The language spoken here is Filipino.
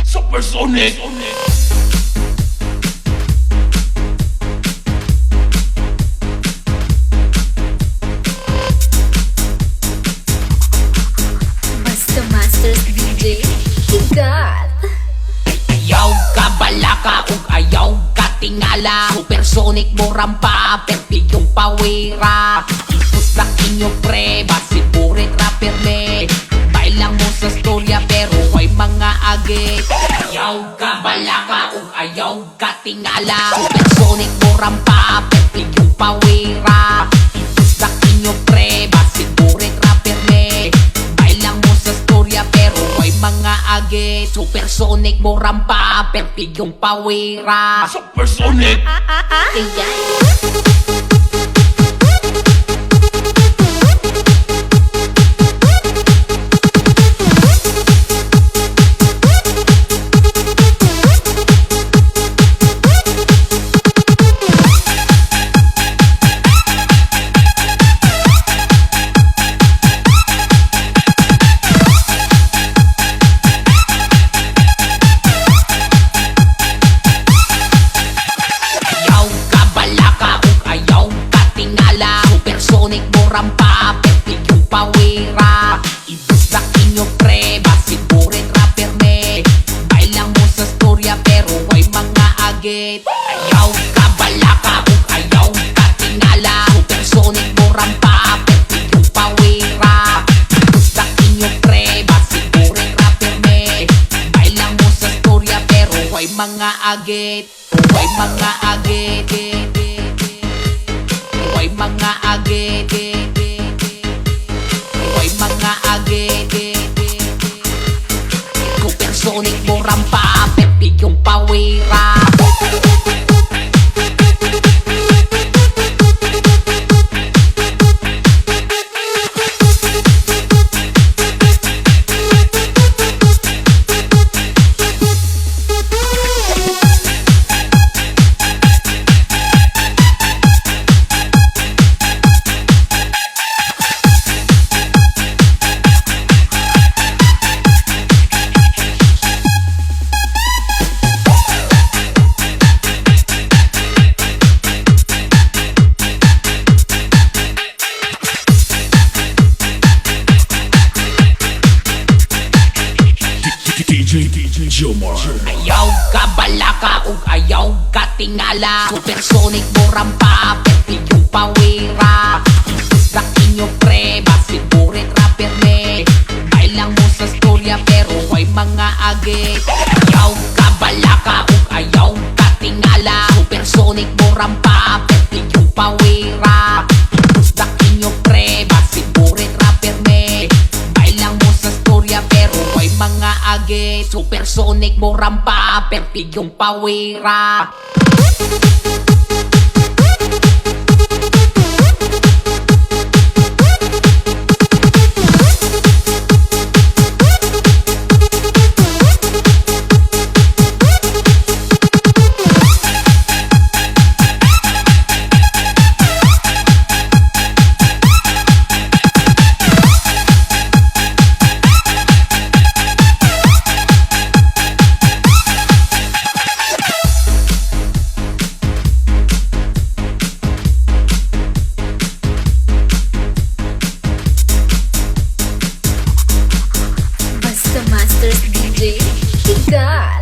Supersonic. Basta Masters DJ Higat. Ayaw ka balaka ug ayaw ka tingala. Supersonic mo rampa, pertigyong pawira. Ipus na inyo pre, basi purit rapper me. Bailang mo sa storya pero way mga agit. Ayaw ka balaka ug ayaw ka tingala. Supersonic mo rampa, pertigyong pawira. Ipus na inyo pre, basi purit rapper me. Bailang mo sa storya pero way mga agit. Supersonic mo rampa, pertigyong pawira. Supersonic. Ayan. Ayaw ka balaka ug ayaw ka tingala. Supersonic mo rampa, pertigyong pawira. Ibus na inyo pre, basi burit rapper me. Bailang mo sa storya pero way mga agit. Ayaw ka balaka ug ayaw ka tingala. Supersonic mo rampa, pertigyong pawira. Ibus na inyo pre, basi burit rapper me. Bailang mo sa storya pero way mga agit. Way mga agit. Way mga agit. Way mga agit. Supersonic mo rampa, pertigyong pawira. DJ Jomar. Ayaw ka balaka ug ayaw ka tingala. Supersonic mo rampa, pertigyong pawira. Ibus na inyo pre, basi burit rapper me. Bailang mo sa storya pero way mga agit. Ayaw ka balaka ug ayaw ka tingala. Supersonic mo rampa, pertigyong pawira. Ibus na inyo pre, basi burit rapper me. Bailang mo sa storya pero way mga agit. Supersonic mo rampa, pertigyong pawira. Basta Masters DJ Higat.